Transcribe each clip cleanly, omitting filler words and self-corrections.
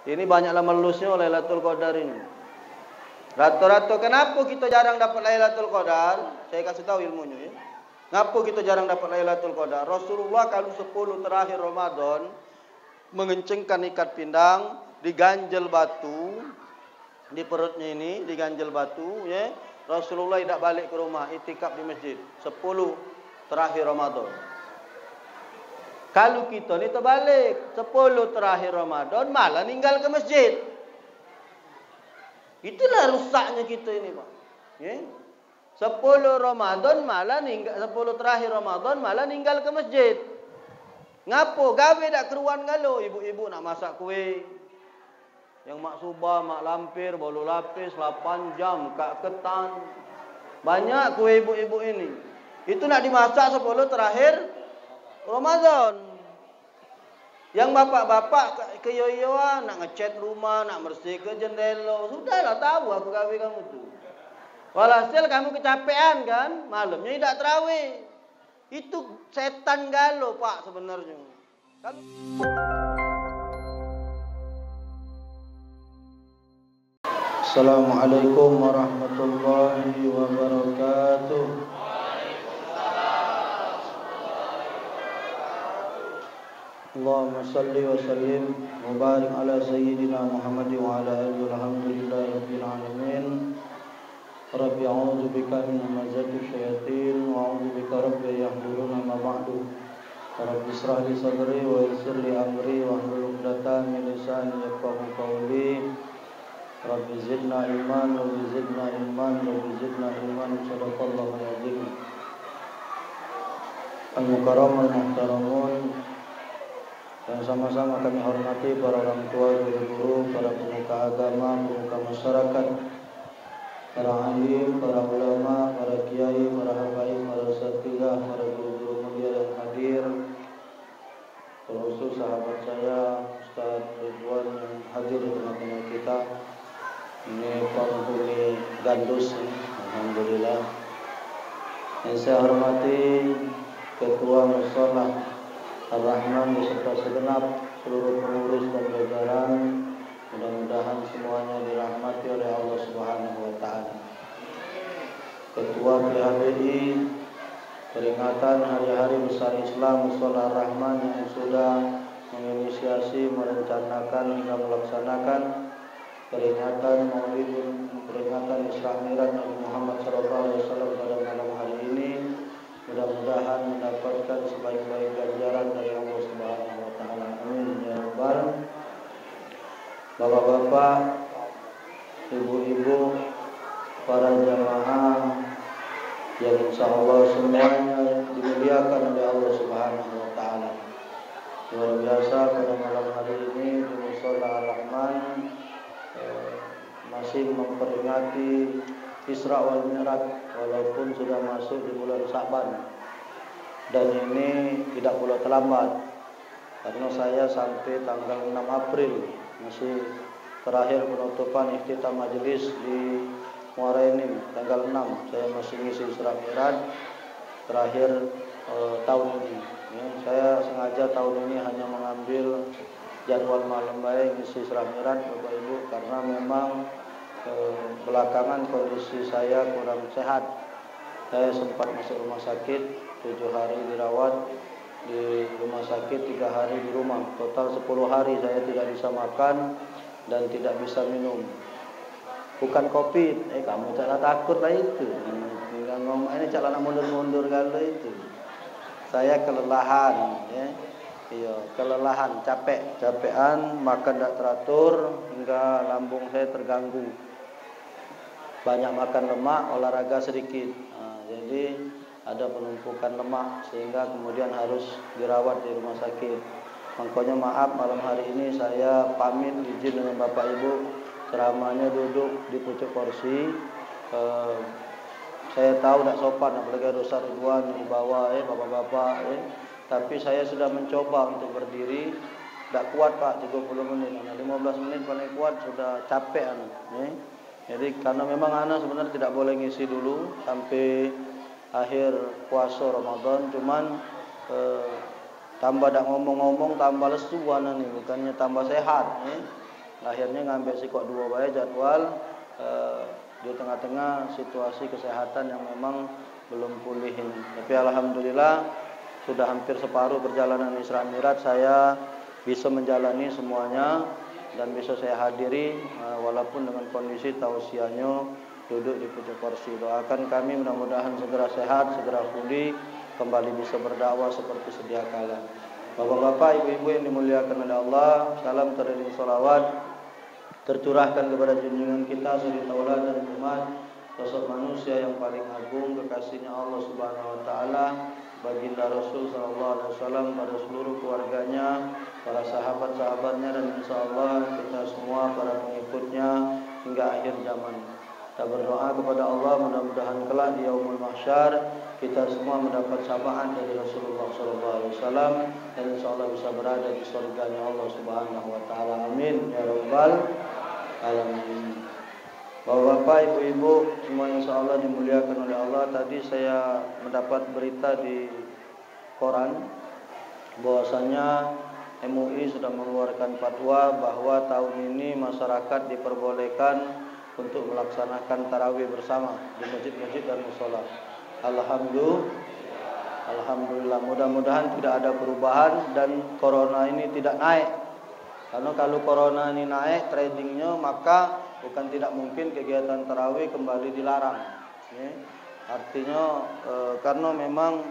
Ini banyaklah melusnya Lailatul Qadar ini. Rata-rata kenapa kita jarang dapat Lailatul Qadar? Saya kasih tahu ilmunya ya. Kenapa kita jarang dapat Lailatul Qadar? Rasulullah kalau 10 terakhir Ramadan mengencengkan ikat pinggang, diganjel batu di perutnya ini, diganjel batu ya. Rasulullah tidak balik ke rumah, itikaf di masjid 10 terakhir Ramadan. Kalau kita ni terbalik, 10 terakhir Ramadan malah ninggal ke masjid. Itulah rusaknya kita ini, Pak. Ya. 10 Ramadan malah ninggal, 10 terakhir Ramadan malah ninggal ke masjid. Ngapo? Gawe dak keruan galo, ibu-ibu nak masak kuih. Yang mak subah, mak lampir, bolu lapis 8 jam, kak ketan. Banyak kuih ibu-ibu ini. Itu nak dimasak 10 terakhir Ramadan. Yang bapak-bapak keyoyoan nak ngecat rumah, nak bersih ke jendela. Sudahlah tahu aku gawe kamu tu. Walhasil kamu kecapean kan, malamnya tidak terawih. Itu setan galo, Pak, sebenarnya. Assalamualaikum warahmatullahi wabarakatuh. Allahumma salli wa sallim wa barik ala sayyidina Muhammad wa ala alihi walhamdulillahi rabbil alamin. Rabbi a'udzu bika min hamazati syayatin wa a'udzu bika rabbi yahdurun ma ba'du. Rabbi israh li sadri wa yassir li amri wa hlul 'uqdatam min lisani yafqahu qawli. Rabbi zidna ilman, Rabbi zidna ilman, Rabbi zidna ilman. Sadaqallahu al-azim. Al-mukarram al-muhtaramun, yang sama-sama kami hormati para orang tua, guru-guru, para pemuka agama, pemuka masyarakat, para alim, para ulama, para kiai, para habaib, para usatidzah, para guru-guru mulia yang hadir, terkhusus sahabat saya Ustaz Ridwan yang hadir di tengah-tengah kita. Ini penghuni Gandus, alhamdulillah. Yang saya hormati Ketua Musholah Ar-Rahman beserta segenap seluruh pengurus dan jajaran, mudah-mudahan semuanya dirahmati oleh Allah Subhanahu wa taala. Ketua PHBI peringatan hari-hari besar Islam Musholah Ar-Rahman yang sudah menginisiasi, merencanakan hingga melaksanakan peringatan Maulid, peringatan Isra Mi'raj Nabi Muhammad SAW pada malam hari ini. Mudah-mudahan mendapatkan sebaik-baik ganjaran dari Allah Subhanahu wa taala. Amin ya rabbal. Bapak-bapak, ibu-ibu, para jamaah yang insyaallah semuanya dimuliakan oleh Allah Subhanahu wa taala. Luar biasa pada malam hari ini di Musholah Ar-Rahman masih memperingati Isra wal Mi'raj walaupun sudah masuk di bulan Sa'ban, dan ini tidak pula terlambat karena saya sampai tanggal 6 April masih terakhir penutupan iftitah majelis di Muara Enim tanggal 6. Saya masih ngisi Isra Mi'raj terakhir tahun ini ya. Saya sengaja tahun ini hanya mengambil jadwal malam baik ngisi Isra Mi'raj Bapak Ibu, karena memang belakangan kondisi saya kurang sehat. Saya sempat masuk rumah sakit 7 hari dirawat di rumah sakit, 3 hari di rumah. Total 10 hari saya tidak bisa makan dan tidak bisa minum. Bukan COVID, kamu jangan takut lah itu. Tinggal ngomong ini celana mundur-mundur kalau itu. Saya kelelahan ya. Iya, kelelahan, capean, makan tidak teratur hingga lambung saya terganggu. Banyak makan lemak, olahraga sedikit. Jadi ada penumpukan lemak sehingga kemudian harus dirawat di rumah sakit. Makanya maaf malam hari ini saya pamit izin dengan Bapak Ibu, ceramahnya duduk di pucuk kursi. Saya tahu tidak sopan apalagi ada Ustaz Ridwan di bawah bapak-bapak tapi saya sudah mencoba untuk berdiri. Tak kuat Pak, 30 menit, 15 menit paling kuat sudah capek Jadi karena memang anak sebenarnya tidak boleh ngisi dulu sampai akhir puasa Ramadan, cuman tambah dak ngomong-ngomong tambah lesu anak nih, bukannya tambah sehat Lahirnya ngambil sikok 2 bae jadwal di tengah-tengah situasi kesehatan yang memang belum pulih ini. Tapi alhamdulillah sudah hampir separuh perjalanan Isra Mi'raj saya bisa menjalani semuanya dan bisa saya hadiri walaupun dengan kondisi tausiahnya duduk di pucuk kursi. Doakan kami mudah-mudahan segera sehat, segera pulih, kembali bisa berdakwah seperti sedia kala. Bapak-bapak, ibu-ibu yang dimuliakan oleh Allah, salam teriring salawat tercurahkan kepada junjungan kita suri tauladan umat, sosok manusia yang paling agung, kekasihnya Allah Subhanahu wa taala, baginda Rasul sallallahu alaihi wasallam, pada seluruh keluarganya, para sahabat-sahabatnya, dan insyaallah kita semua para pengikutnya hingga akhir zaman. Kita berdoa kepada Allah mudah-mudahan kelak di yaumul mahsyar kita semua mendapat syafaat dari Rasulullah sallallahu alaihi wasallam dan insyaallah bisa berada di surganya Allah Subhanahu wa taala. Amin ya rabbal alamin. Bapak-bapak, ibu-ibu semua insyaallah dimuliakan oleh Allah. Tadi saya mendapat berita di koran bahwasanya MUI sudah mengeluarkan fatwa bahwa tahun ini masyarakat diperbolehkan untuk melaksanakan tarawih bersama di masjid-masjid dan mushola. Alhamdulillah, mudah-mudahan tidak ada perubahan dan corona ini tidak naik. Karena kalau corona ini naik tradingnya, maka bukan tidak mungkin kegiatan tarawih kembali dilarang. Artinya karena memang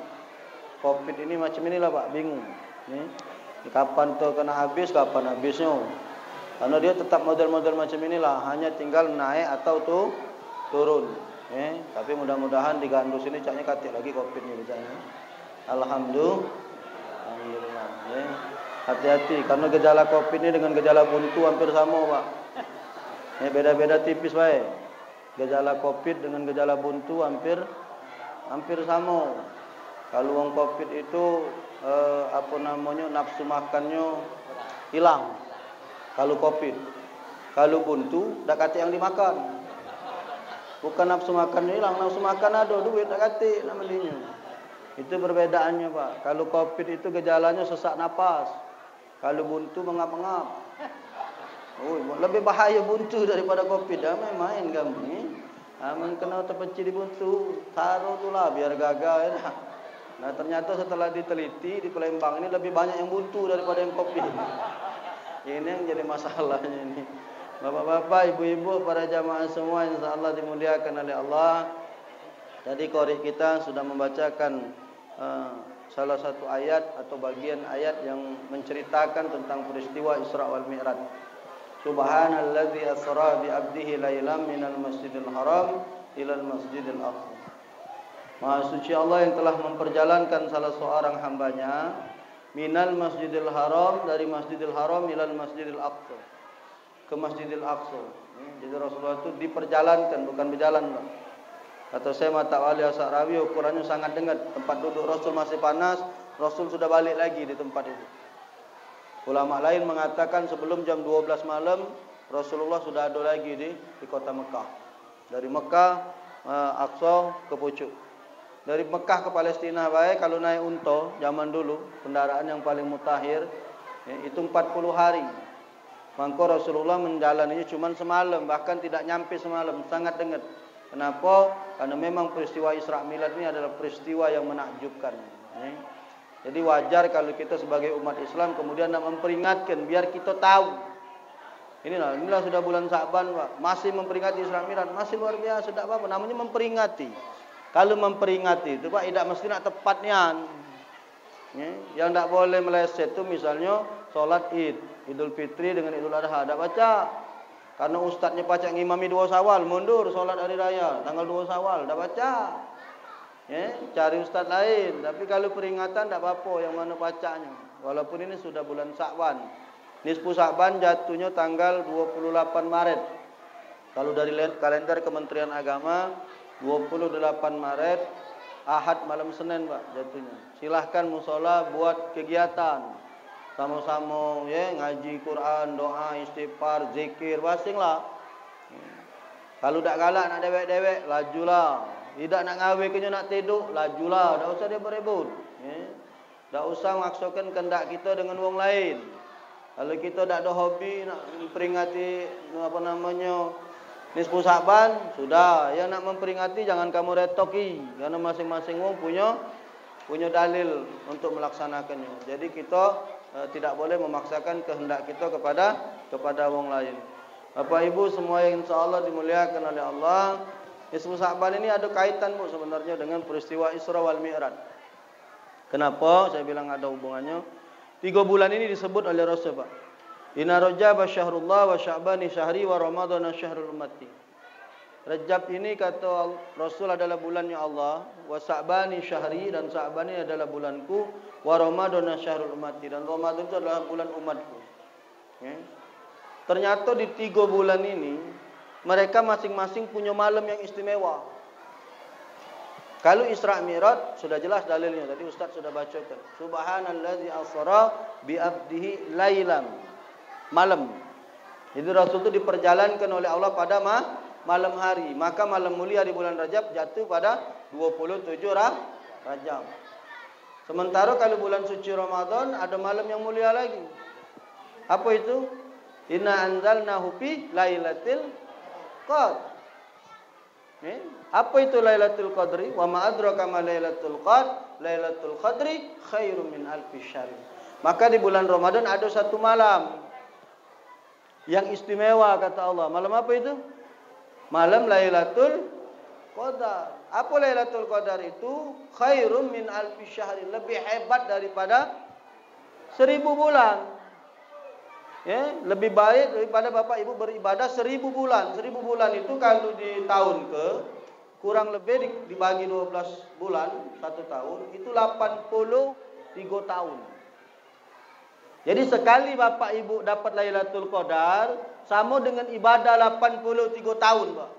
COVID ini macam inilah Pak, bingung. Kapan tuh kena habis, kapan habisnya. Karena dia tetap model-model macam inilah, hanya tinggal naik atau turun. Tapi mudah-mudahan di Gandus ini caknya katik lagi COVID ini bicaranya. Alhamdulillah. Hati-hati, karena gejala COVID ini dengan gejala buntu hampir sama Pak. Beda-beda tipis baik. Gejala COVID dengan gejala buntu hampir sama. Kalau orang COVID itu nafsu makannya hilang. Kalau COVID, kalau buntu, dak kate yang dimakan. Bukan nafsu makan hilang, nafsu makan ada, duit dak kate namanya. Itu perbedaannya Pak. Kalau COVID itu gejalanya sesak napas. Kalau buntu mengap-ngap. Lebih bahaya buntu daripada COVID. Main kami. Aman kena terpecah di buntu, taruh tulah biar gagal. Nah ternyata setelah diteliti di Palembang ini lebih banyak yang buntu daripada yang COVID. Ini yang jadi masalahnya ini. Bapak-bapak, ibu-ibu, para jamaah semua insyaallah dimuliakan oleh Allah. Tadi qori kita sudah membacakan salah satu ayat atau bagian ayat yang menceritakan tentang peristiwa Isra wal Mi'raj. Subhanallazi asra bi 'abdihi lailan minal masjidil haram ilal masjidil aqsa. Maha suci Allah yang telah memperjalankan salah seorang hambanya minal masjidil haram, dari masjidil haram ilal masjidil aqsa, ke masjidil aqsa. Jadi Rasulullah itu diperjalankan, bukan berjalan Pak. Kata saya mata wali As-Sa'rawi, ukurannya sangat dekat. Tempat duduk Rasul masih panas, Rasul sudah balik lagi di tempat itu. Ulama lain mengatakan sebelum jam 12 malam Rasulullah sudah ada lagi di kota Mekah. Dari Mekah Aqsa ke pucuk. Dari Mekah ke Palestina baik kalau naik unta zaman dulu, kendaraan yang paling mutakhir itu 40 hari. Maka Rasulullah menjalaninya cuma semalam, bahkan tidak nyampe semalam, sangat dekat. Kenapa? Karena memang peristiwa Isra Mi'raj ini adalah peristiwa yang menakjubkan. Jadi wajar kalau kita sebagai umat Islam kemudian nak memperingatkan biar kita tahu. Inilah sudah bulan Sa'ban Pak, masih memperingati Isra Mi'raj, masih luar biasa, tidak apa-apa, namanya memperingati. Kalau memperingati itu Pak, tidak mesti nak tepatnya. Yang tidak boleh meleset itu misalnya sholat Idul Fitri dengan Idul Adha, tidak baca. Karena ustadznya pacak ngimami 2 Syawal, mundur sholat hari raya tanggal 2 Syawal, tidak baca. Cari ustadz lain. Tapi kalau peringatan tidak apa-apa yang mana pacaknya. Walaupun ini sudah bulan Sa'ban. Nisfu Sa'ban jatuhnya tanggal 28 Maret. Kalau dari kalender Kementerian Agama 28 Maret, Ahad malam Senin Pak jatuhnya. Silahkan musola buat kegiatan. Sama-sama ngaji Quran, doa, istighfar, zikir, basinglah. Kalau tak galak nak dewek-dewek, lajulah. Tidak nak ngawe kenya nak tidur, lajulah. Tak usah dia berebut. Tak usah maksudkan kehendak kita dengan orang lain. Kalau kita tak ada hobi nak memperingati Nisfu Sa'ban, sudah. Yang nak memperingati jangan kamu retoki, karena masing-masing orang punya dalil untuk melaksanakannya. Jadi kita tidak boleh memaksakan kehendak kita kepada orang lain. Bapak Ibu semua yang insya-Allah dimuliakan oleh Allah, Nisfu Sa'ban ini ada kaitan Bu sebenarnya dengan peristiwa Isra wal Mi'raj. Kenapa saya bilang ada hubungannya? 3 bulan ini disebut oleh Rasul Pak. Inna Rajab syahrullah wa Sya'bani syahri wa Ramadan syahrul ummati. Rajab ini kata Rasul adalah bulannya Allah, wa Sya'bani syahri, dan Sya'ban ini adalah bulanku, wa Ramadan syahrul ummati, dan Ramadan itu adalah bulan umatku. Ya. Ternyata di 3 bulan ini mereka masing-masing punya malam yang istimewa. Kalau Isra Mi'raj sudah jelas dalilnya. Tadi Ustaz sudah bacakan. Subhanallazi asra bi abdihi lailam. Malam. Jadi Rasul itu diperjalankan oleh Allah pada malam hari. Maka malam mulia di bulan Rajab jatuh pada 27 Rajab. Sementara kalau bulan suci Ramadan ada malam yang mulia lagi. Apa itu? Inna anzalnahu fi lailatul qadr. Apa itu Lailatul Qadri? Wa ma adraka ma Lailatul Qadr? Lailatul Qadri khairum min alfi syahr. Maka di bulan Ramadan ada satu malam yang istimewa kata Allah. Malam apa itu? Malam Lailatul Qadar. Apa Lailatul Qadar itu? Khairum min alfi syahr. Lebih hebat daripada 1000 bulan. Ya, lebih baik daripada Bapak Ibu beribadah 1000 bulan. 1000 bulan itu kalau di tahun kurang lebih dibagi 12 bulan, 1 tahun, itu 83 tahun. Jadi sekali Bapak Ibu dapat Lailatul Qadar sama dengan ibadah 83 tahun, Pak.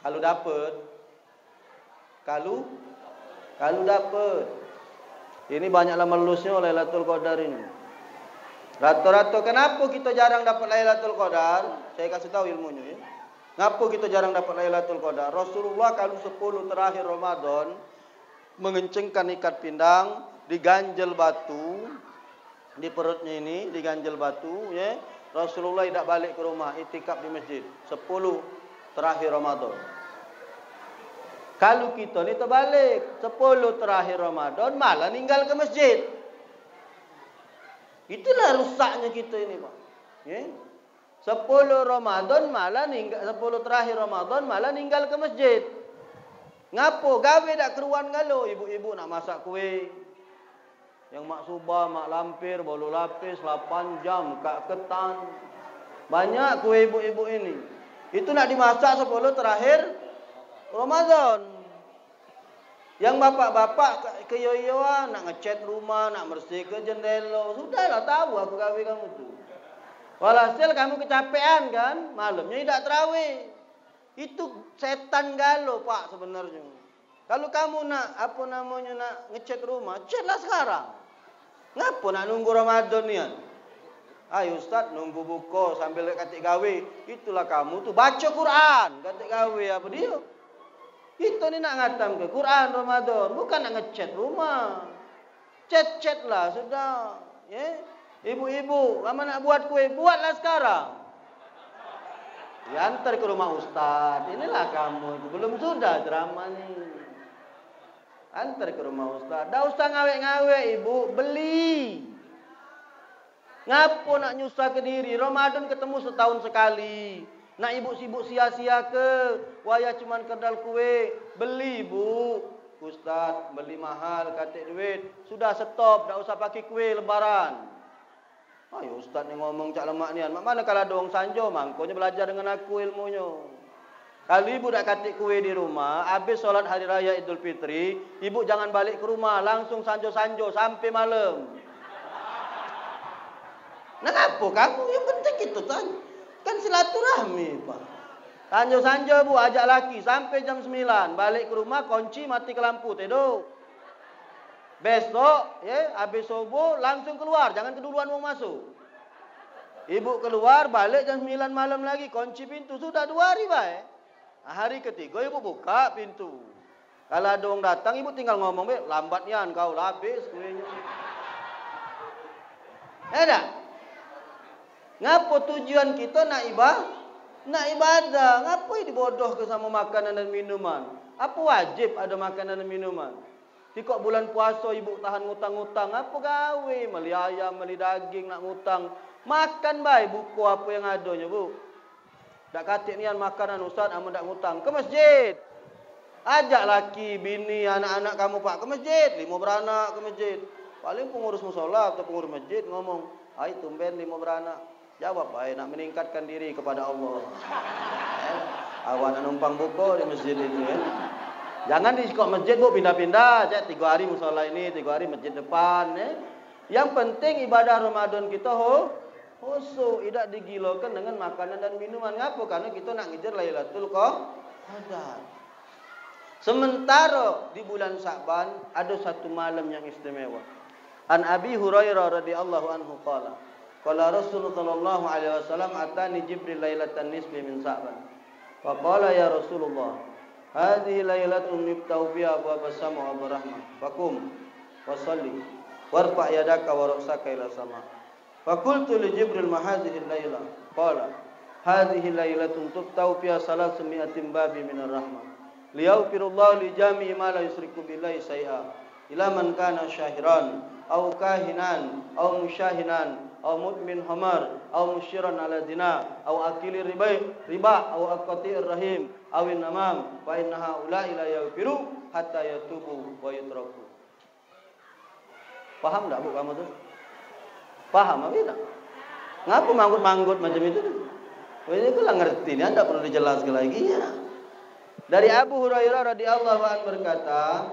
Kalau dapat. Kalau dapat. Ini banyaklah melusnya Lailatul Qadar ini. Rata-rata kenapa kita jarang dapat Lailatul Qadar? Saya kasih tahu ilmunya ya. Kenapa kita jarang dapat Lailatul Qadar? Rasulullah kalau 10 terakhir Ramadan mengencengkan ikat pinggang, diganjel batu di perutnya ini, diganjel batu ya. Rasulullah tidak balik ke rumah, itikaf di masjid 10 terakhir Ramadan. Kalau kita ni terbalik, 10 terakhir Ramadan malah ninggal ke masjid. Itulah rusaknya kita ini, Pak. Ya. 10 Ramadan malah ninggal, 10 terakhir Ramadan malah ninggal ke masjid. Ngapo? Gawe dak keruan galo, ibu-ibu nak masak kue. Yang mak subah, mak lampir, bolu lapis 8 jam, kak ketan. Banyak kue ibu-ibu ini. Itu nak dimasak 10 terakhir Ramadan. Yang bapak-bapak keyoyoan nak ngecat rumah, nak bersih ke jendela, sudahlah tahu aku gawe kamu tu. Walhasil kamu kecapean kan, malamnya tidak terawih. Itu setan galo Pak sebenarnya. Kalau kamu nak nak ngecat rumah, catlah sekarang. Ngapa nak nunggu Ramadan ni kan? Ayo Ustaz nunggu buka sambil katik gawe. Itulah kamu tu baca Quran, katik gawe apa dia? Kita ni nak ngatam ke Quran Ramadan, bukan nak ngecat rumah. Cat-cat lah sudah. Ya? Ibu-ibu, kamu nak buat kue, buatlah sekarang. Diantar ke rumah Ustaz. Inilah kamu, belum sudah drama ni. Antar ke rumah Ustaz. Dah usah ngawek-ngawek ibu, beli. Ngapo nak nyusah ke diri? Ramadan ketemu setahun sekali. Nak ibu sibuk sia-sia ke? Waya cuman kedal kue. Beli bu. Ustaz beli mahal katik duit. Sudah stop. Tak usah pakai kue lebaran. Ayo Ustaz ni ngomong cak lemak ni. Mak mana kalau ada orang sanjo. Mangkonya belajar dengan aku ilmunya. Kalau ibu dah katik kue di rumah. Habis solat hari raya Idul Fitri. Ibu jangan balik ke rumah. Langsung sanjo-sanjo sampai malam. Nah apa kamu? Yang penting itu tanya. Kan silaturahmi Pak. Sanjo-sanjo bu ajak laki sampai jam 9. Balik ke rumah kunci mati ke lampu tidur. Besok ya habis subuh langsung keluar. Jangan keduluan mau masuk. Ibu keluar balik jam 9 malam lagi. Kunci pintu sudah 2 hari baik. Hari ketiga ibu buka pintu. Kalau ada orang datang ibu tinggal ngomong lambat nian kau habis kuenya. Ya tak? Ngapa tujuan kita nak ibadah? Nak ibadah. Ngapa dibodoh ke sama makanan dan minuman? Apa wajib ada makanan dan minuman? Tikok bulan puasa ibu tahan ngutang-ngutang. Apa gawe? Beli ayam, beli daging nak ngutang. Makan baik buku apa yang adanya bu. Tak katik nian makanan ustaz amun tak ngutang. Ke masjid. Ajak laki, bini, anak-anak kamu pak ke masjid. 5 beranak ke masjid. Paling pengurus musola atau pengurus masjid ngomong. Hai tumben 5 beranak. Jawab, baik nak meningkatkan diri kepada Allah. Awak nak numpang buku di masjid itu ya. Jangan di kok masjid bu pindah-pindah. 3 hari musola ini, 3 hari masjid depan. Yang penting ibadah Ramadan kita khusyuk, tidak digilokan dengan makanan dan minuman. Ngapa? Karena kita nak ngejar Lailatul Qadar. Sementara di bulan Sya'ban ada satu malam yang istimewa. An Abi Hurairah radhiyallahu anhu qala qala Rasulullah sallallahu alaihi wasallam atani Jibril lailatan nisfi min Sya'ban. Fa qala ya Rasulullah, hadhihi lailatun yuftahu fiha abwaab as-sama' wa rahmah. Faqum wa shalli warfa' yadaka wa ra'saka ila sama'. Fa qultu li Jibril ma hadhihi al-lailah? Qala hadhihi lailatun tuftahu fiha 300 babi min ar-rahmah. Liyaghfirullahu li jami'i ma la yusyriku billahi syai'a ila man kana syahiran aw kahinan aw musyahinan aw mudmin hamar aw musyiran ala zina aw akili riba aw aqati'ir rahim aw namam fa innaha ula'i la yaghfiru hatta yatubu wa yutraku. Paham tak bu kamu tu? Paham apa tak? Ngapa manggut-manggut macam itu tu? Ini aku lah ngerti ni, anda perlu dijelaskan lagi ya. Dari Abu Hurairah radhiyallahu anhu berkata,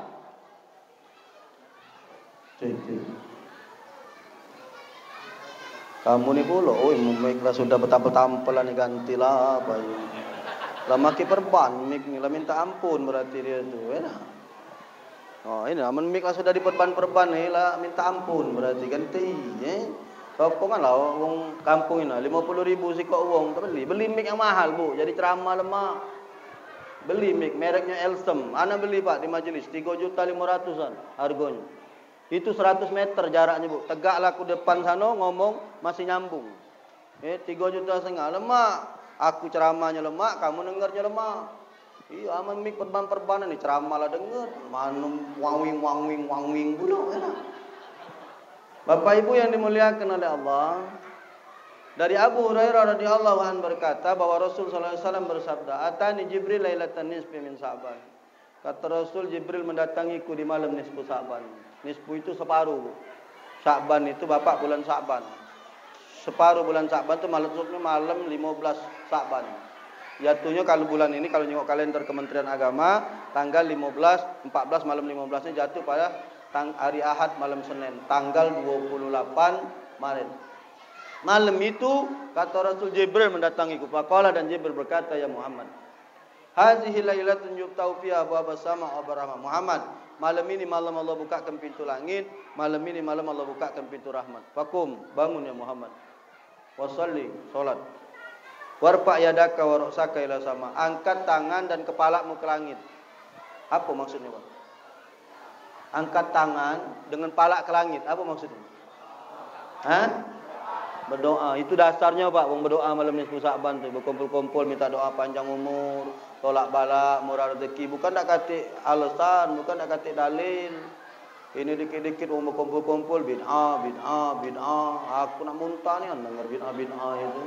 kamu ni pula, mik sudah betampel-tampel lah ni gantilah apa ini. Lah maki perban mik ni lah minta ampun berarti dia tu, ya. Oh ini amun mik lah sudah diperban-perban ni lah minta ampun berarti ganti, ya. Sokongan lah wong kampung ini 50.000 sikok wong tak beli mik yang mahal bu, jadi ceramah lemak. Beli mik mereknya Elsem, ana beli pak di majelis 3.500.000-an harganya. Itu 100 meter jaraknya bu. Tegaklah aku depan sana ngomong masih nyambung. 3,5 juta lemak. Aku ceramahnya lemak, kamu dengarnya lemak. Iya aman mik perban-perbanan ni ceramah lah dengar. Manum wang-wing pula. Bapak ibu yang dimuliakan oleh Allah. Dari Abu Hurairah radhiyallahu anhu berkata bahwa Rasul sallallahu alaihi wasallam bersabda, "Atani Jibril lailatan nisfi min Sya'ban." Kata Rasul, Jibril mendatangiku di malam nisfu Sya'ban. Nisfu itu separuh. Sya'ban itu bapak bulan Sya'ban. Separuh bulan Sya'ban itu malam 15 Sya'ban. Jatuhnya kalau bulan ini kalau nyengok kalender Kementerian Agama tanggal 15, 14 malam 15 nya jatuh pada hari Ahad malam Senin, tanggal 28 Maret. Malam itu kata Rasul Jibril mendatangiku. Faqala dan Jibril berkata, ya Muhammad, hadhihi lailatun yuftahu fiha abwaabas sama' wa rahmah. Muhammad, malam ini malam Allah bukakan pintu langit, malam ini malam Allah bukakan pintu rahmat. Faqum, bangun ya Muhammad. Wa shalli, salat. Warfa' yadaka wa ra'saka ila sama'. Angkat tangan dan kepalamu ke langit. Apa maksudnya, Pak? Angkat tangan dengan pala ke langit. Apa maksudnya? Hah? Berdoa, itu dasarnya Pak. Wong berdoa malam nisfu Sya'ban tu, berkumpul-kumpul minta doa panjang umur, tolak bala, murah rezeki. Bukan nak kata alasan, bukan nak kata dalil. Ini dikit-dikit wong berkumpul-kumpul bid'ah. Aku nak muntah ni dengar bid'ah itu.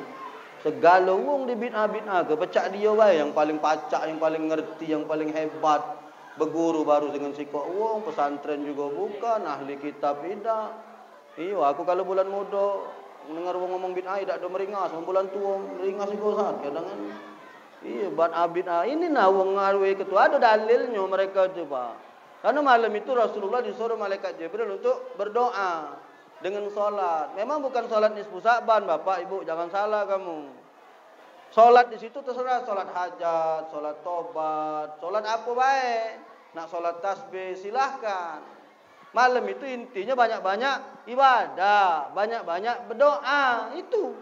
Segala wong di bid'ah ke pecak dia bae yang paling pacak, yang paling ngerti, yang paling hebat. Berguru baru dengan sikok wong, pesantren juga bukan, ahli kitab tidak. Iya, aku kalau bulan muda dengar wong ngomong bid'ah tidak ada meringas, bulan tua meringas juga saat kadang kan. Iya, bid'ah ini nah wong ngarwe ketua ada dalilnya mereka tu Pak. Karena malam itu Rasulullah disuruh malaikat Jibril untuk berdoa dengan solat. Memang bukan solat nisfu Sya'ban, Bapak Ibu, jangan salah kamu. Solat di situ terserah, solat hajat, solat tobat, solat apa baik. Nak solat tasbih silahkan. Malam itu intinya banyak-banyak ibadah, banyak-banyak berdoa itu.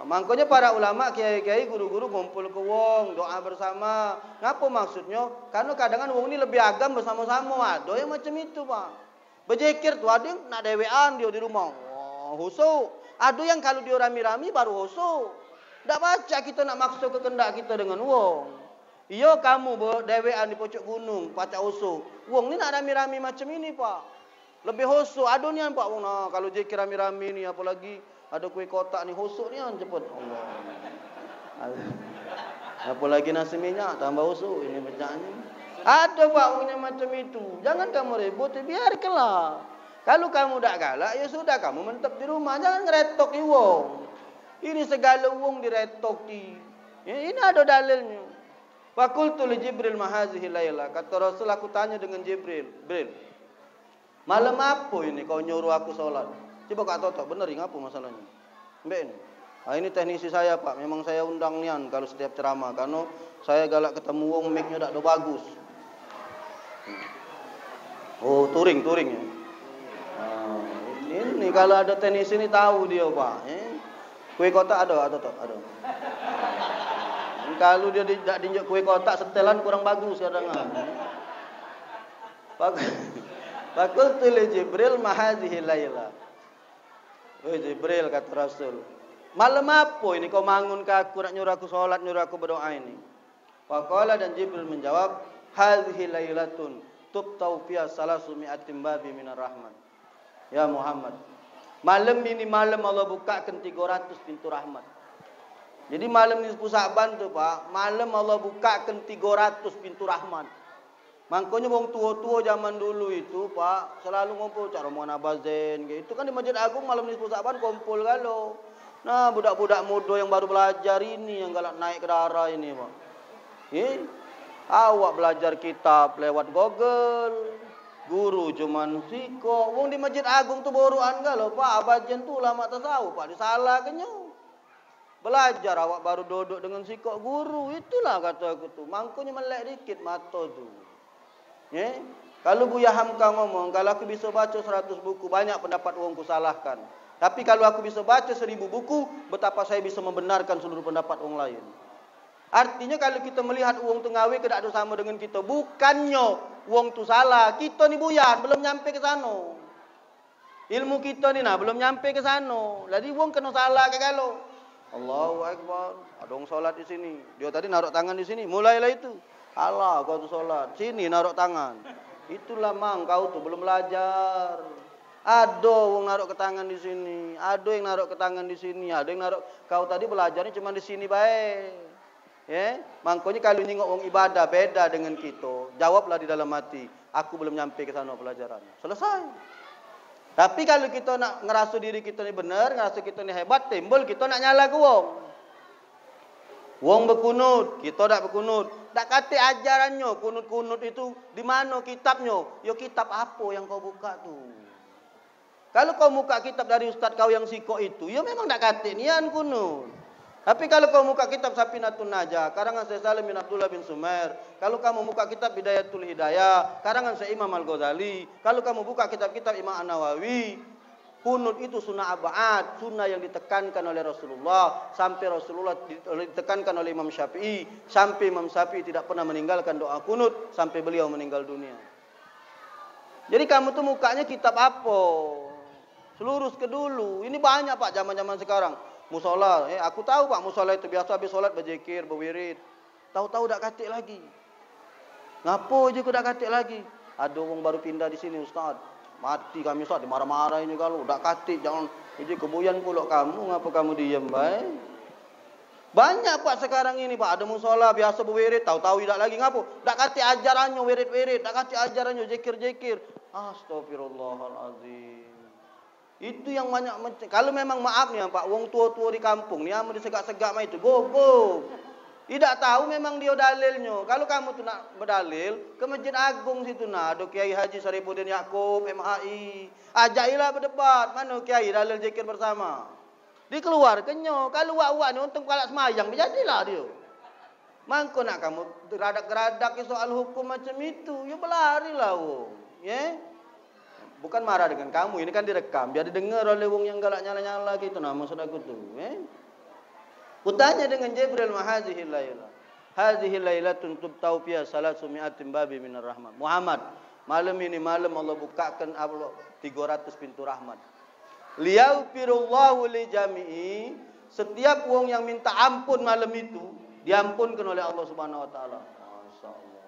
Makanya para ulama, kiai-kiai, guru-guru kumpul ke wong, doa bersama. Ngapa maksudnya? Karena kadang-kadang wong ini lebih agam bersama-sama. Ada yang macam itu Pak. Berzikir tuh ada yang nak dewean dia di rumah. husuk. Ada yang kalau dia rami-rami baru husuk. Tak baca kita nak maksa kehendak kita dengan wong. Iyo kamu dewean di pojok gunung, pacak husuk. Wong ni nak rami-rami macam ini, Pak. Lebih husuk. Ada ni Pak wong nah, kalau zikir rami-rami ni apalagi ada kuih kotak ni husuk ni cepat. Allah. Apalagi nasi minyak tambah husuk ini bacanya. Ada Pak wongnya macam itu. Jangan kamu ribut, biarkanlah. Kalau kamu tak galak, ya sudah kamu mentep di rumah. Jangan ngeretok di wong. Ini segala wong diretok di. Ya, ini ada dalilnya. Fakultu li Jibril mahazihi laila. Kata Rasul, aku tanya dengan Jibril. Jibril, malam apa ini kau nyuruh aku sholat? Coba Kak Toto, benar ini apa masalahnya? Mbak ini. Ini teknisi saya Pak. Memang saya undang nian kalau setiap ceramah. Karena saya galak ketemu wong, mic-nya tak ada bagus. Oh, touring ya. Ini kalau ada teknisi ini tahu dia Pak. Kue kotak ada. Kalau dia tidak dinjak kue kotak setelan kurang bagus kadang-kadang. Fakultu li Jibril mahazihi laila. Oh Jibril, kata Rasul, malam apa ini kau bangun ke aku nak nyuruh aku solat, nyuruh aku berdoa ini? Faqala, dan Jibril menjawab, hadhihi lailatun tubtau fiha salasu mi'atin babi minar rahman. Ya Muhammad, malam ini malam Allah bukakan 300 pintu rahmat. Jadi malam ni 10 Sa'ban tu Pak, malam Allah bukakan 300 pintu rahmat. Makanya wong tua-tua zaman dulu itu Pak, selalu ngumpul cara Muhammad Abazen gitu. Itu kan di Masjid Agung malam ni 10 Sa'ban kumpul galau. Nah, budak-budak muda yang baru belajar ini yang galak naik ke darah ini Pak. Awak belajar kitab lewat Google. Guru cuman siko. Wong di Masjid Agung tu boruan galau Pak, Abazen tu ulama tasawuf Pak, disalahkannya. Belajar awak baru duduk dengan sikok guru. Itulah kata aku tu. Mangkunya melek dikit mata tu. Kalau Buya Hamka ngomong, kalau aku bisa baca 100 buku, banyak pendapat orang ku salahkan. Tapi kalau aku bisa baca 1000 buku, betapa saya bisa membenarkan seluruh pendapat orang lain. Artinya kalau kita melihat uang tu ngawe tidak ada sama dengan kita. Bukannya uang tu salah. Kita ni buyan, belum nyampe ke sana. Ilmu kita ni belum nyampe ke sana. Jadi uang kena salah ke kalau. Allahu Akbar. Ada orang solat di sini. Dia tadi naruh tangan di sini. Mulailah itu. Allah, kau tu solat. Sini naruh tangan. Itulah mang kau tu belum belajar. Ada orang naruh ke tangan di sini. Ada yang naruh ke tangan di sini. Ada yang naruh. Kau tadi belajarnya cuma di sini baik. Makanya kalau nyingok orang ibadah beda dengan kita. Jawablah di dalam hati. Aku belum nyampe ke sana pelajaran. Selesai. Tapi kalau kita nak ngerasa diri kita ni benar, ngerasa kita ni hebat, timbul kita nak nyala ke wong. Wong berkunut, kita tak berkunut. Tak kata ajarannya, kunut-kunut itu di mana kitabnya? Yo kitab apa yang kau buka tu? Kalau kau buka kitab dari ustaz kau yang siko itu, yo memang tak kata nian kunut. Tapi kalau kau buka kitab Safinatun Najah, karangan Syekh Salim bin Abdullah bin Sumair, kalau kamu buka kitab Bidayatul Hidayah, karangan Syekh Imam Al-Ghazali, kalau kamu buka kitab-kitab Imam An-Nawawi, kunut itu sunnah abad, sunnah yang ditekankan oleh Rasulullah, sampai Rasulullah ditekankan oleh Imam Syafi'i, sampai Imam Syafi'i tidak pernah meninggalkan doa kunut sampai beliau meninggal dunia. Jadi kamu tuh mukanya kitab apa? Selurus ke dulu. Ini banyak Pak zaman-zaman sekarang. Musola, aku tahu Pak, musola itu biasa habis solat berzikir, berwirid. Tahu-tahu dak katik lagi. Ngapo je kau dak katik lagi? Ada orang baru pindah di sini Ustaz. Mati kami Ustaz, dimarah-marah ini kalau dak katik jangan jadi kebuyan pula kamu, ngapa kamu diam baik? Banyak Pak sekarang ini Pak, ada musola biasa berwirid, tahu-tahu tidak lagi ngapo? Dak katik ajarannya wirid-wirid, dak katik ajarannya zikir-zikir. Astagfirullahalazim. Itu yang banyak. Kalau memang maaf nih Pak, wong tua-tua di kampung ni amun disegak-segak mah itu go. Tidak tahu memang dia dalilnya. Kalau kamu tu nak berdalil ke Masjid Agung situ nah, ada Kiai Haji Sarifuddin Yaakob MHI. Ajailah berdebat, mana Kiai dalil zikir bersama. Dikeluarkannya. Kalau awak ni untung kalak semayang, jadilah dia. Mangko nak kamu geradak-geradak soal hukum macam itu, ya berlarilah wong. Bukan marah dengan kamu, ini kan direkam, biar didengar oleh wong yang galak nyala-nyala gitu nah maksud aku tu. Kutanya dengan Jibril mahazihi lailah. Hazihi lailatun tubtau fiha salatu mi'atin babi minar rahmat. Muhammad, malam ini malam Allah bukakan 300 pintu rahmat. liyaghfirullahu li jami'i, setiap wong yang minta ampun malam itu diampunkan oleh Allah Subhanahu wa taala. Masyaallah.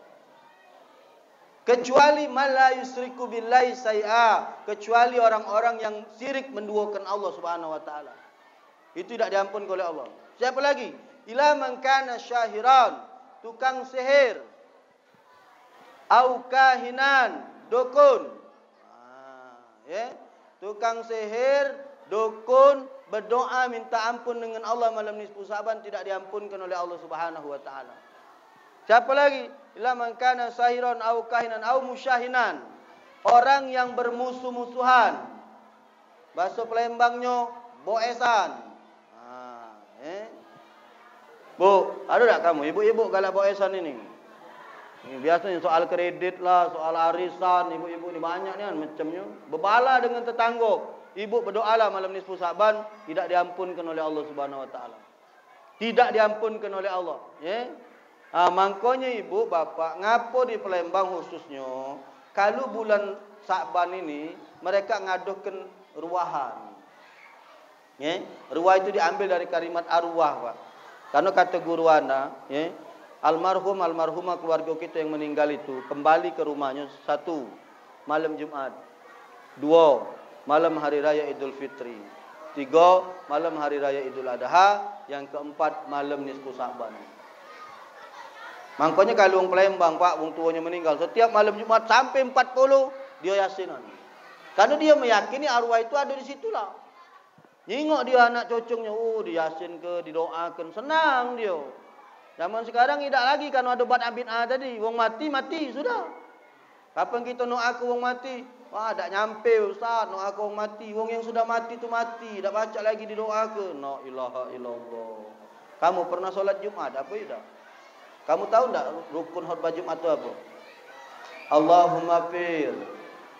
Kecuali man la yusriku billahi syai'a, kecuali orang-orang yang syirik menduakan Allah Subhanahu wa taala. Itu tidak diampunkan oleh Allah. Siapa lagi? Ila man kana syahiran, tukang sihir, au kahinan, dukun. Tukang sihir, dukun, berdoa minta ampun dengan Allah malam nisfu Sa'ban tidak diampunkan oleh Allah Subhanahu wa taala. Siapa lagi? Ila man kana sahiran au kahinan au musyahinan. Orang yang bermusuh-musuhan. Bahasa Palembangnya boesan. Bu, ada tak kamu ibu-ibu galak boesan ini? Ini biasanya soal kredit lah, soal arisan, ibu-ibu ni banyak ni kan macamnya. Berbala dengan tetangga. Ibu berdoalah malam nisfu Sa'ban tidak diampunkan oleh Allah Subhanahu wa taala. Tidak diampunkan oleh Allah, ya. Makanya ibu bapak ngapo di Palembang khususnya kalau bulan Sa'ban ini mereka ngaduhkan ruahan. Ya, ruah itu diambil dari kalimat arwah, Pak. Karena kata guru anda, ya, almarhumah keluarga kita yang meninggal itu kembali ke rumahnya 1 malam Jumat, 2 malam hari raya Idul Fitri, 3 malam hari raya Idul Adha, yang keempat malam nisfu Sa'ban. Makanya kalau orang Palembang, Pak, wong tuanya meninggal setiap malam Jumat sampai 40 dia yasinan. Karena dia meyakini arwah itu ada di situlah. Nyingok dia anak cocongnya, dia yasin ke, didoakan, senang dia. Zaman sekarang tidak lagi kan ada bat bid'ah tadi, wong mati sudah. Kapan kita doa ke wong mati? Wah, tak nyampe ustaz, doa ke wong mati. Wong yang sudah mati tu mati, tak baca lagi didoakan. La ilaha illallah. Kamu pernah solat Jumat apa tidak? Kamu tahu tak rukun khutbah Jumat itu apa? Allahumma fir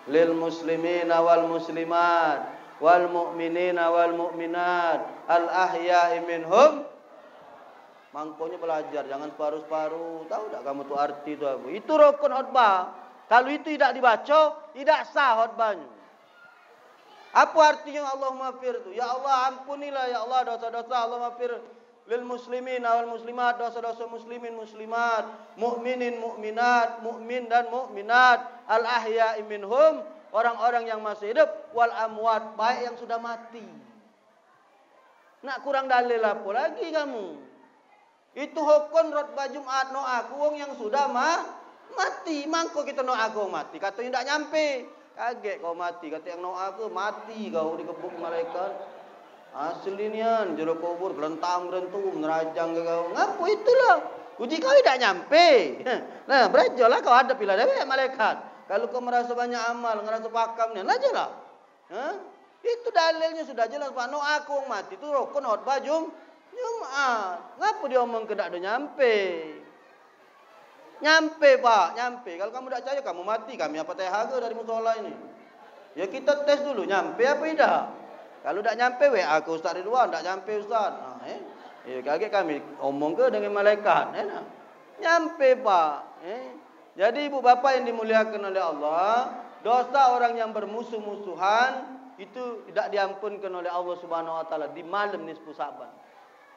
lil muslimina wal muslimat wal mu'minina wal mu'minat al ahya'i minhum. Mangkonya belajar, jangan separuh-separuh. Tahu tak kamu tu arti itu apa? Itu rukun khutbah. Kalau itu tidak dibaca, tidak sah khutbahnya. Apa artinya Allahumma fir itu? Ya Allah ampunilah ya Allah dosa-dosa. Allahumma fir lil muslimin wal muslimat, dosa-dosa muslimin muslimat, mukminin mukminat, mukmin dan mukminat, al ahya'i minhum, orang-orang yang masih hidup, wal amwat, baik yang sudah mati. Nak kurang dalil apa lagi kamu? Itu hukum khutbah Jumat no aku wong yang sudah mati. Mangko kita no aku mati. Kata tidak nyampe. Kaget kau mati. Kata yang no aku mati kau dikepuk malaikat. Aslinya jero kubur gerentam-gerentum nerajang ke kau. Ngapo itulah. Uji kau tidak nyampe. Nah, berajalah kau ada pila dari malaikat. Kalau kau merasa banyak amal, merasa pakamnya, lajalah. Itu dalilnya sudah jelas. Pak, no aku mati itu rukun khutbah Jumat. Ngapa dia omong ke tak ada nyampe? Nyampe, Pak, nyampe. Kalau kamu tak percaya, kamu mati. Kami apa teh harga dari musola ini? Ya kita tes dulu, nyampe apa tidak? Kalau tak nyampe, aku Ustaz Ridwan, tak nyampe Ustaz. Ya kaget kami omong ke dengan malaikat. Nyampe, Pak. Jadi ibu bapa yang dimuliakan oleh Allah, dosa orang yang bermusuh-musuhan itu tidak diampunkan oleh Allah Subhanahu wa taala di malam nisfu Sa'ban.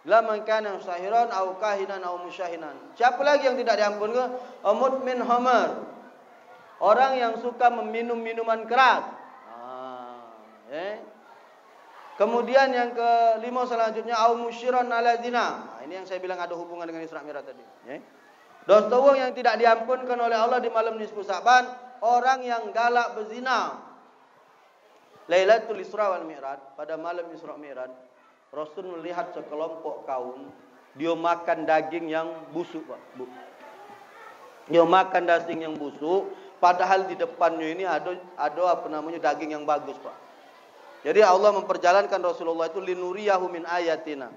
La man kana sahiran au kahinan au musyahinan. Siapa lagi yang tidak diampunkan? Mudmin khamar. Orang yang suka meminum minuman keras. Kemudian yang kelima selanjutnya au musyiran ala zina. Ini yang saya bilang ada hubungan dengan Isra Mi'raj tadi, Dosa wong yang tidak diampunkan oleh Allah di malam nisfu Sa'ban, orang yang galak berzina. Lailatul Isra wal Mi'raj, pada malam Isra Mi'raj, Rasul melihat sekelompok kaum dia makan daging yang busuk, Pak. Dia makan daging yang busuk, padahal di depannya ini ada apa namanya daging yang bagus, Pak. Jadi Allah memperjalankan Rasulullah itu linuriyahu min ayatina.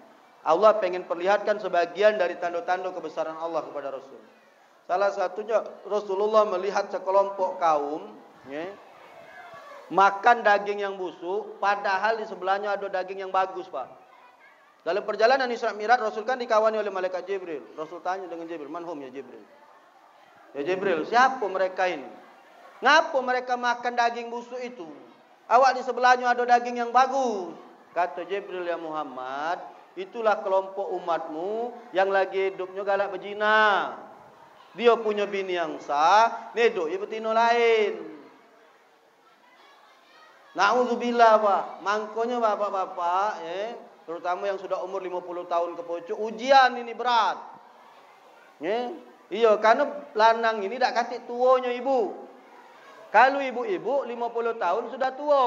Allah pengen perlihatkan sebagian dari tanda-tanda kebesaran Allah kepada Rasul. Salah satunya Rasulullah melihat sekelompok kaum makan daging yang busuk, padahal di sebelahnya ada daging yang bagus, Pak. Dalam perjalanan Isra Mi'raj, Rasul kan dikawani oleh malaikat Jibril. Rasul tanya dengan Jibril, "Man hum ya Jibril?" Ya Jibril, siapa mereka ini? Ngapa mereka makan daging busuk itu? Awak di sebelahnya ada daging yang bagus. Kata Jibril, ya Muhammad, itulah kelompok umatmu yang lagi hidupnya galak berzina. Dia punya bini yang sah, nedok ya betina lain. Na'udzubillah, Pak. Mangkonya bapak-bapak, terutama yang sudah umur 50 tahun ke pojok, ujian ini berat. Iya, karena lanang ini tak katik tuanya ibu. Kalau ibu-ibu 50 tahun sudah tua.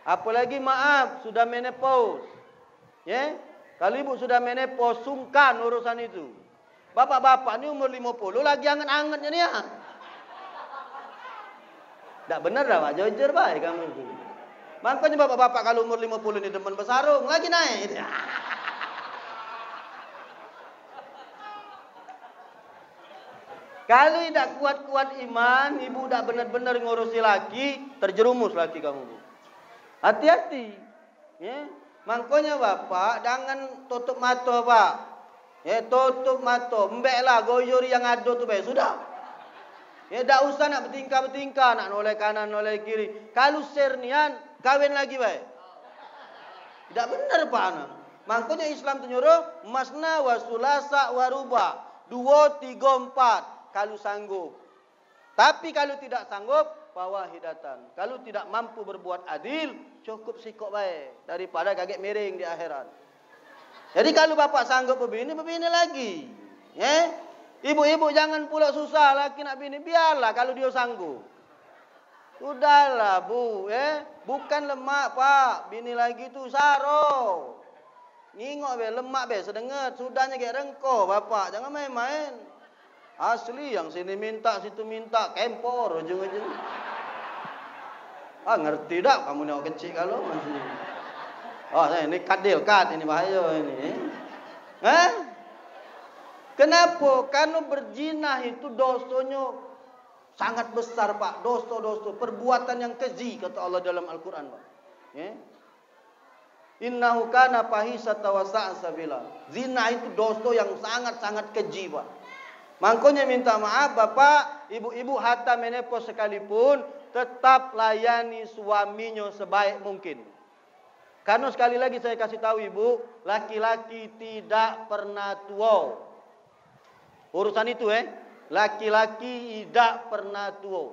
Apalagi maaf, sudah menopause. Kalau ibu sudah menopause, sungkan urusan itu. Bapak-bapak ni umur 50 lagi anget-angetnya ni. Tak benar dah, Pak. Jujur baik kamu itu. Makanya bapak-bapak kalau umur 50 ni demen bersarung, lagi naik. Kalau tidak kuat-kuat iman, ibu tidak benar-benar ngurusi laki, terjerumus laki kamu. Hati-hati. Makanya bapak, jangan tutup mata, Pak. Tutup mata. Mbeklah goyori yang ada tu baik. Sudah. Tak usah nak bertingkah-bertingkah, nak noleh kanan, noleh kiri. Kalau sernian, kawin lagi baik. Tidak benar, Pak. Makanya Islam tu nyuruh, masna wa sulasa wa ruba. 2, 3, 4. Kalau sanggup. Tapi kalau tidak sanggup, fawahidatan. Kalau tidak mampu berbuat adil, cukup sikok baik. Daripada kaget miring di akhirat. Jadi kalau bapak sanggup berbini lagi. Ibu-ibu jangan pula susah laki nak bini. Biarlah kalau dia sanggup. Sudahlah, Bu. Bukan lemak, Pak. Bini lagi tu saro. Ngingok be, lemak be, sedengar. Sudahnya kayak rengko, bapak. Jangan main-main. Asli yang sini minta, situ minta, kempor ujung-ujung. Ngerti tak kamu ni orang kecil kalau masih. Ini kadil kad, ini bahaya ini. Kenapa? Karena berzina itu dosanya sangat besar, Pak. Dosa-dosa, perbuatan yang keji kata Allah dalam Al-Quran, Pak. Innahu kana fahisatan wa sa'a sabila. Zina itu dosa yang sangat-sangat keji, Pak. Makanya minta maaf bapak, ibu-ibu hatta menopause sekalipun tetap layani suaminya sebaik mungkin. Karena sekali lagi saya kasih tahu ibu, laki-laki tidak pernah tua. Urusan itu laki-laki tidak pernah tua.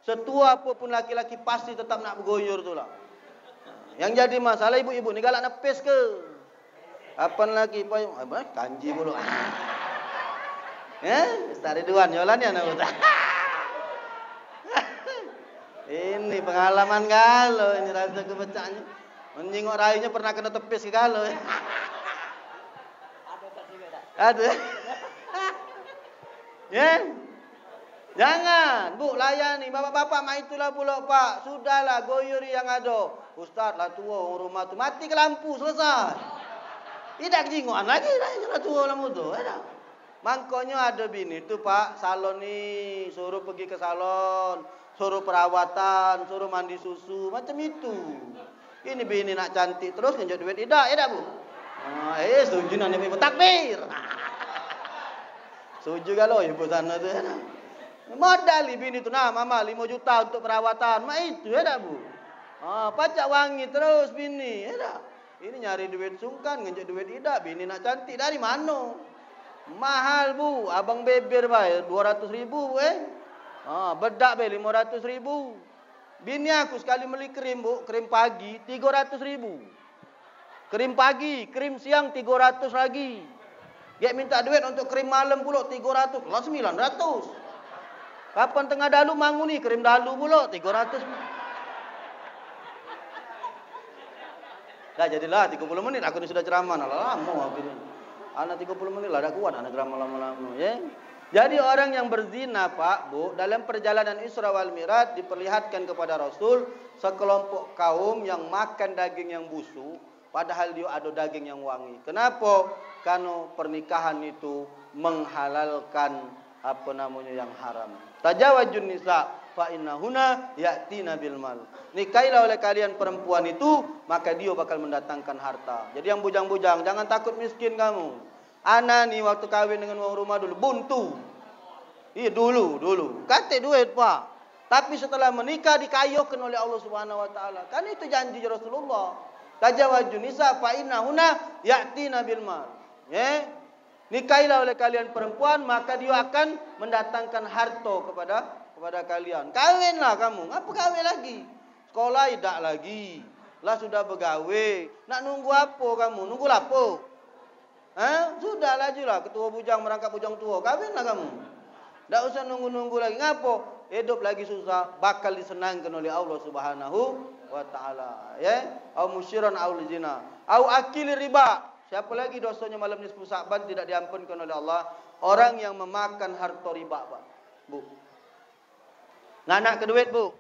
Setua apapun laki-laki pasti tetap nak bergoyor tu lah. Yang jadi masalah ibu-ibu ni galak nepes ke? Apa lagi kanji mulu. Ustaz Ridwan Yolan ya nak Ustaz. Ini pengalaman kalau ini rasa kebecanya. Menyingok rayunya pernah kena tepis ke kalau. Ada. Jangan, Bu, layani. Bapak-bapak mah itulah pula, Pak. Sudahlah, goyuri yang ada. Ustaz lah tua rumah tu mati ke lampu selesai. Tidak kejingoan lagi lah tua lampu tu. Makanya ada bini tu, Pak, salon ni suruh pergi ke salon, suruh perawatan, suruh mandi susu, macam itu. Ini bini nak cantik terus ngenjot duit tidak, tak Bu? Setuju nak ibu takbir. Setuju kalau ibu sana tu. Modal bini tu mama 5 juta untuk perawatan, mak itu tak Bu? Pajak wangi terus bini, tak? Ini nyari duit sungkan, ngenjot duit tidak, bini nak cantik dari mana? Mahal Bu, abang beber bayar 200.000 bedak be 500.000. Bini aku sekali beli krim Bu, krim pagi 300.000. Krim pagi, krim siang 300 lagi. Dia minta duit untuk krim malam pula 300, lah 900. Kapan tengah dalu mangu ni krim dalu pula 300. Dah jadilah 30 menit aku ni sudah ceramah lama aku ni. Anak 30 menit lah, dah kuat anak drama lama-lama. Jadi orang yang berzina, Pak, Bu, dalam perjalanan Isra wal Mi'raj diperlihatkan kepada Rasul sekelompok kaum yang makan daging yang busuk, padahal dia ada daging yang wangi. Kenapa? Karena pernikahan itu menghalalkan yang haram. Tajawajun nisa fa innahuna ya'tina bil mal. Nikahilah oleh kalian perempuan itu, maka dia bakal mendatangkan harta. Jadi yang bujang-bujang, jangan takut miskin kamu. Ana ni waktu kahwin dengan orang rumah dulu buntu. Iya dulu. Kate duit, Pak. Tapi setelah menikah dikayuhkan oleh Allah Subhanahu wa taala. Kan itu janji Rasulullah. Tazawwajun nisa fa innahunna ya'tina bil mal. Ya. Nikahilah oleh kalian perempuan, maka dia akan mendatangkan harta kepada kalian. Kawinlah kamu. Apa kawin lagi? Sekolah tidak lagi. Lah sudah begawe. Nak nunggu apa kamu? Nunggu apa? Sudah lajulah ketua bujang merangkap bujang tua. Kawinlah kamu. Tak usah nunggu-nunggu lagi. Ngapo? Hidup lagi susah, bakal disenangkan oleh Allah Subhanahu wa taala. Ya, au musyiran au zina, au akil riba. Siapa lagi dosanya malam nisfu Sa'ban tidak diampunkan oleh Allah? Orang yang memakan harta riba, Pak. Bu. Nganak ke duit, Bu.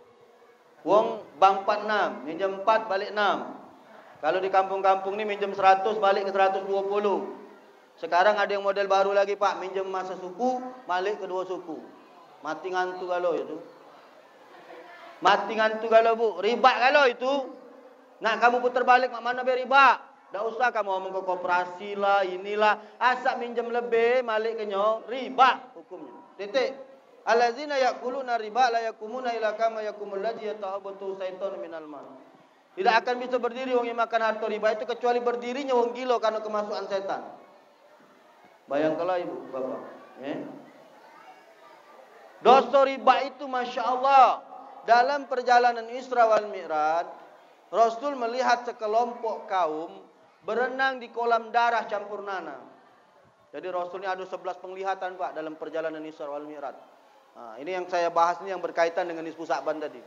Wong bank 46, minjam 4 balik 6. Kalau di kampung-kampung ni minjam 100 balik ke 120. Sekarang ada yang model baru lagi, Pak, minjam masa suku, balik ke 2 suku. Mati ngantuk kalau itu. Mati ngantuk kalau, Bu. Riba kalau itu. Nak kamu putar balik mak mana be riba? Tak usah kamu ngomong ke koperasi lah, inilah. Asal minjam lebih, balik ke nyo, riba hukumnya. Titik. Allazina ya'kuluna riba la yakumuna illa kama yakumul ladzi yata'abbatu syaitan minal mal. Tidak akan bisa berdiri orang yang makan harta riba itu kecuali berdirinya orang gila karena kemasukan setan. Bayangkanlah ibu, bapak. Dosa riba itu Masya Allah. Dalam perjalanan Isra wal Mi'raj, Rasul melihat sekelompok kaum berenang di kolam darah campur nanah. Jadi Rasul ini ada 11 penglihatan, Pak, dalam perjalanan Isra wal Mi'raj. Ini yang saya bahas ini yang berkaitan dengan nisfu Sa'ban tadi.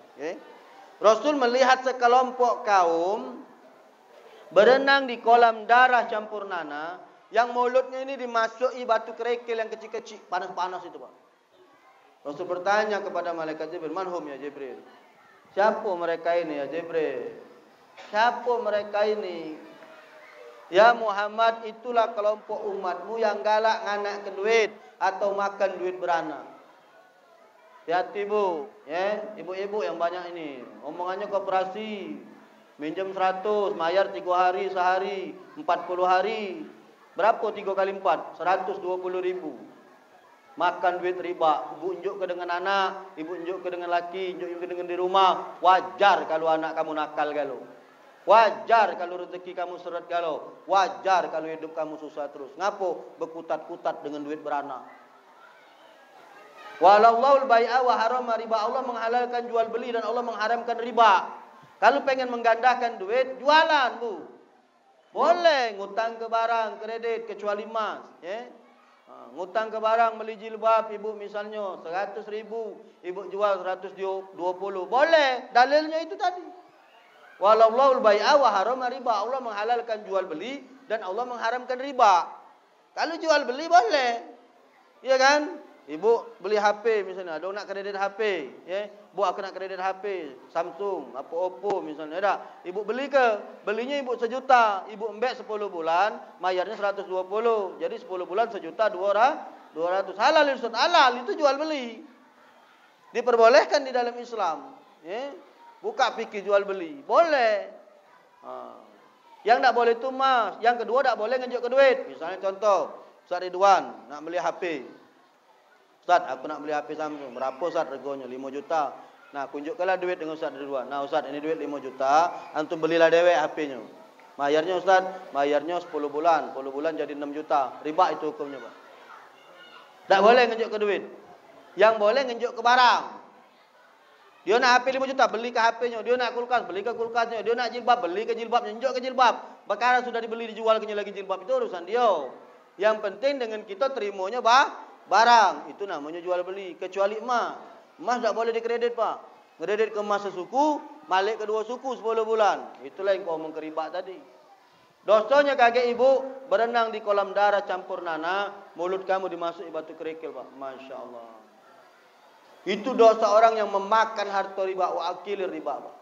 Rasul melihat sekelompok kaum berenang di kolam darah campur nanah yang mulutnya ini dimasuki batu kerikil yang kecil-kecil, panas-panas itu, Pak. Rasul bertanya kepada malaikat Jibril, "Man hum ya Jibril?" Siapa mereka ini ya Jibril? Siapa mereka ini? Ya Muhammad, itulah kelompok umatmu yang galak nganak ke duit atau makan duit beranak. Hati-hati, Bu, ya, ibu-ibu yang banyak ini. Omongannya koperasi, minjem 100, bayar 3 hari sehari, 40 hari. Berapa 3 kali 4? 120 ribu. Makan duit riba. Ibu unjuk ke dengan anak, ibu unjuk ke dengan laki, unjuk ke dengan di rumah. Wajar kalau anak kamu nakal kalau. Wajar kalau rezeki kamu seret kalau. Wajar kalau hidup kamu susah terus. Ngapo? Berkutat-kutat dengan duit beranak. Walallahul bai'a wa harama riba. Allah menghalalkan jual beli dan Allah mengharamkan riba. Kalau pengen menggandakan duit, jualan, Bu. Boleh ngutang ke barang, kredit, kecuali emas, ya. Ngutang ke barang, beli jilbab, ibu misalnya 100 ribu, ibu jual 120, boleh. Dalilnya itu tadi. Walallahul bai'a wa harama riba. Allah menghalalkan jual beli dan Allah mengharamkan riba. Kalau jual beli boleh, ya kan? Ibu beli HP misalnya, ada nak kredit HP, ya. Bu aku nak kredit HP Samsung, apa Oppo misalnya, ada. Ibu beli ke? Belinya ibu 1 juta, ibu embek 10 bulan, bayarnya 120. Jadi 10 bulan 1 juta 200. Halal Ustaz, halal itu jual beli. Diperbolehkan di dalam Islam, ya. Buka fikih jual beli, boleh. Yang tak boleh itu mas, yang kedua tak boleh ngejuk ke duit. Misalnya contoh, Ustaz Ridwan nak beli HP. Ustaz, aku nak beli HP Samsung. Berapa Ustaz reganya? 5 juta. Nah, tunjukkanlah duit dengan Ustaz Ridwan. Nah, Ustaz, ini duit 5 juta. Antum belilah dewek HP-nya. Bayarnya Ustaz, bayarnya 10 bulan. 10 bulan jadi 6 juta. Riba itu hukumnya, Pak. Tak boleh ngejuk ke duit. Yang boleh ngejuk ke barang. Dia nak HP 5 juta, beli ke HP-nya. Dia nak kulkas, beli ke kulkasnya. Dia nak jilbab, beli ke jilbabnya. Ngejuk ke jilbab. Perkara sudah dibeli, dijual lagi jilbab. Itu urusan dia. Yang penting dengan kita terimanya, barang, itu namanya jual beli. Kecuali emas. Emas tak boleh dikredit, Pak. Kredit ke emas sesuku, balik ke 2 suku 10 bulan. Itulah yang kau omong ke riba tadi. Dosanya kakek ibu berenang di kolam darah campur nanah, mulut kamu dimasuki batu kerikil, Pak. Masya Allah. Itu dosa orang yang memakan harta riba, wa akilir riba, Pak.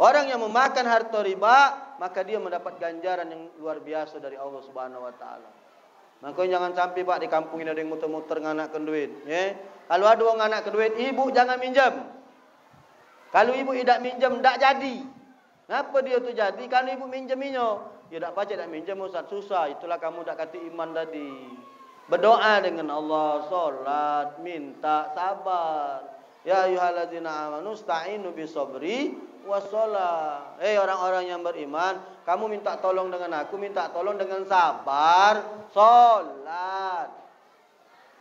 Orang yang memakan harta riba, maka dia mendapat ganjaran yang luar biasa dari Allah Subhanahu wa taala. Makanya jangan sampai, Pak, di kampung ini ada yang muter-muter nganakkan duit, ya. Kalau ada orang nganakkan duit, ibu jangan minjam. Kalau ibu tidak minjam, tak jadi. Kenapa dia tu jadi? Kalau ibu minjaminya, dia tak pacak tak minjam, Ustaz, susah. Itulah kamu tak kata iman tadi. Berdoa dengan Allah, solat, minta, sabar. Ya ayyuhalladzina amanu sta'inu bisabri wassalah. Orang-orang yang beriman, kamu minta tolong dengan aku, minta tolong dengan sabar, salat.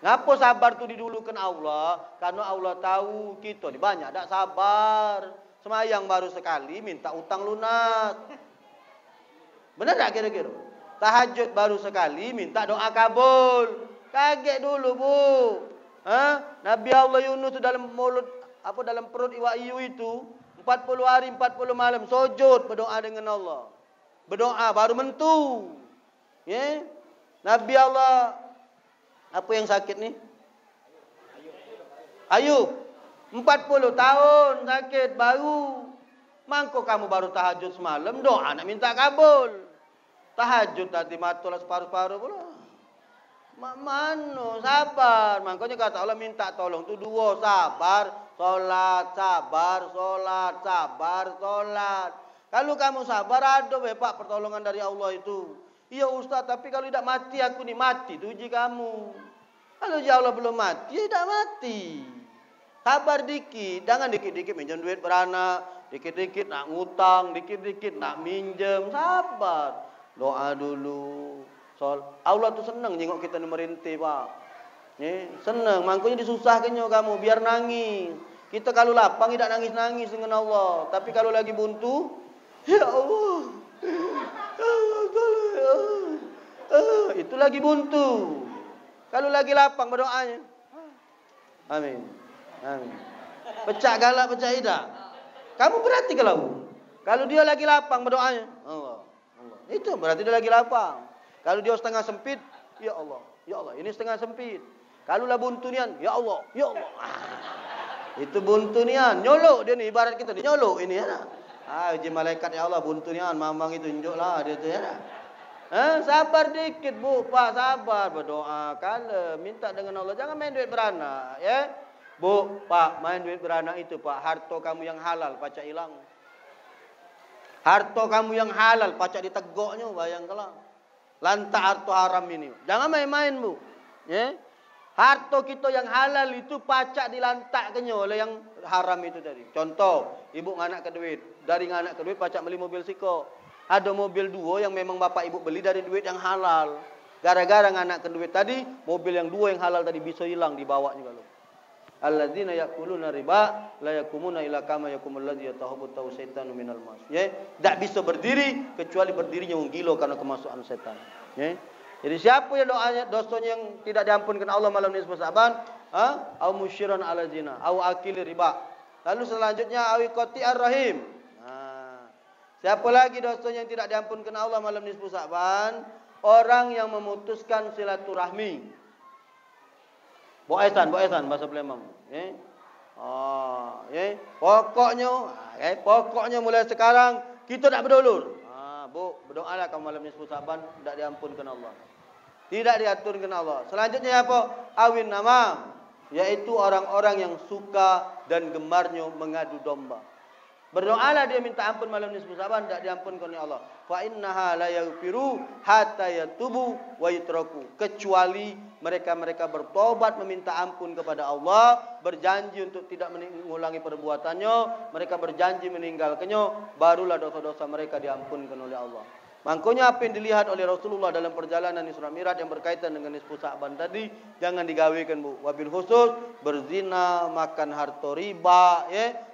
Ngapa sabar tu didulukan Allah? Karena Allah tahu kita ni banyak tak sabar. Semayang baru sekali minta utang lunas. Benar tak kira-kira? Tahajud baru sekali minta doa kabul. Kaget dulu, Bu. Nabi Allah Yunus dalam mulut dalam perut iwak hiu itu 40 hari 40 malam sujud berdoa dengan Allah. Berdoa baru mentu. Ya. Nabi Allah apa yang sakit ni? Ayub. 40 tahun sakit baru. Mangko kamu baru tahajud semalam doa nak minta kabul. Tahajud tadi matulah separuh-paruh pula. Mano sabar. Makanya kata Allah minta tolong tu dua, sabar, solat, sabar, solat, sabar, solat. Kalau kamu sabar ada Pak pertolongan dari Allah itu. Iya Ustaz, tapi kalau tidak mati aku ni mati tu uji kamu. Kalau ya Allah belum mati, ya tidak mati. Sabar dikit, jangan dikit-dikit minjem duit beranak, dikit-dikit nak ngutang, dikit-dikit nak minjem, sabar. Doa dulu. Allah tu senang jengok kita ni merintih, Pak. Senang, makanya disusahkannya kamu biar nangis. Kita kalau lapang tidak nangis-nangis dengan Allah, tapi kalau lagi buntu, ya Allah. Itu lagi buntu. Kalau lagi lapang berdoanya. Amin. Amin. Pecah galak, pecah tidak. Kamu berarti kalau dia lagi lapang berdoanya, Allah. Itu berarti dia lagi lapang. Kalau dia setengah sempit, ya Allah, ya Allah. Ini setengah sempit. Kalau lah buntu nian, ya Allah, ya Allah. Itu buntu nian, nyolok dia ni ibarat kita ni nyolok ini ya. Uji malaikat ya Allah buntu nian, mamang itu tunjuklah dia tu ya. Sabar dikit Bu, Pak, sabar berdoa. Kalau minta dengan Allah, jangan main duit beranak ya. Bu, Pak, main duit beranak itu Pak, harta kamu yang halal pacak hilang. Harta kamu yang halal pacak ditegoknya, bayangkanlah. Lantak harta haram ini. Jangan main-main Bu. Ya. Harta kita yang halal itu pacak dilantakkannya oleh yang haram itu tadi. Contoh, ibu nganak ke duit. Dari nganak ke duit pacak beli mobil siko. Ada mobil dua yang memang bapak ibu beli dari duit yang halal. Gara-gara nganak ke duit tadi, mobil yang dua yang halal tadi bisa hilang dibawa juga loh. Alladzina yaquluna riba la yakumuna illa kama yakumul ladzi yatahabbu syaitanu minal mas. Ya, tak bisa berdiri kecuali berdirinya orang gila karena kemasukan setan. Ya. Jadi siapa yang doanya dosanya yang tidak diampunkan Allah malam nisfu Sa'ban, au musyiran ala zina, au akil riba. Lalu selanjutnya awi qati'ar rahim. Siapa lagi dosanya yang tidak diampunkan Allah malam nisfu Sa'ban? Orang yang memutuskan silaturahmi. Boesan bahasa Palembang. Pokoknya mulai sekarang kita tak berdulur. Bu, berdoalah kamu malam nisfu Sa'ban tidak diampunkan Allah. Tidak diaturkan Allah. Selanjutnya apa? Awin nama, yaitu orang-orang yang suka dan gemarnya mengadu domba. Berdoalah dia minta ampun malam nisfu Sa'ban tidak diampunkan oleh Allah. Fa innaha la yaghfiru hatta yatubu wa yutraku. Kecuali mereka bertobat meminta ampun kepada Allah, berjanji untuk tidak mengulangi perbuatannya, mereka berjanji meninggalkannya, barulah dosa-dosa mereka diampunkan oleh Allah. Makanya apa yang dilihat oleh Rasulullah dalam perjalanan Isra Mi'raj yang berkaitan dengan nisfu Sa'ban tadi jangan digawekan Bu. Wabil khusus berzina, makan harta riba,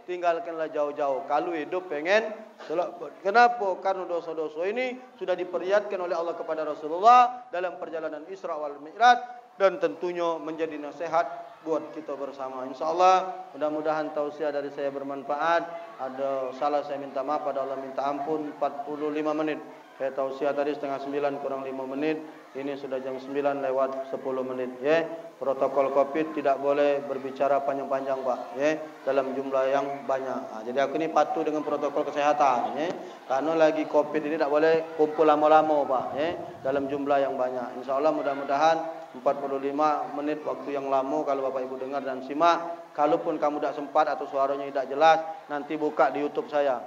tinggalkanlah jauh-jauh. Kalau hidup pengen selamat. Kenapa? Karena dosa-dosa ini sudah diperingatkan oleh Allah kepada Rasulullah dalam perjalanan Isra wal Mi'raj dan tentunya menjadi nasihat buat kita bersama. InsyaAllah mudah-mudahan tausiah dari saya bermanfaat. Ada salah saya minta maaf, pada Allah minta ampun. 45 menit. Saya tausiah tadi 8:30 kurang 5 menit. Ini sudah jam 9 lewat 10 menit. Protokol COVID tidak boleh berbicara panjang-panjang Pak. Dalam jumlah yang banyak. Jadi aku ini patuh dengan protokol kesehatan. Karena lagi COVID ini tidak boleh kumpul lama-lama Pak. Dalam jumlah yang banyak. InsyaAllah mudah-mudahan 45 menit waktu yang lama kalau Bapak Ibu dengar dan simak. Kalaupun kamu tidak sempat atau suaranya tidak jelas, nanti buka di YouTube saya.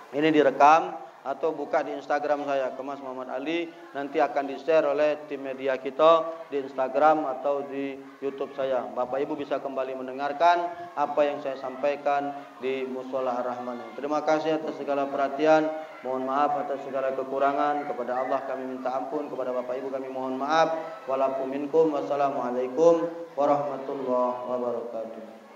Ini direkam. atau buka di Instagram saya, Kemas Muhammad Ali. Nanti akan di-share oleh tim media kita di Instagram atau di YouTube saya. Bapak Ibu bisa kembali mendengarkan apa yang saya sampaikan di Mushola Ar-Rahman. Terima kasih atas segala perhatian. Mohon maaf atas segala kekurangan. Kepada Allah kami minta ampun, kepada Bapak Ibu kami mohon maaf. Walakum minkum. Wassalamualaikum warahmatullahi wabarakatuh.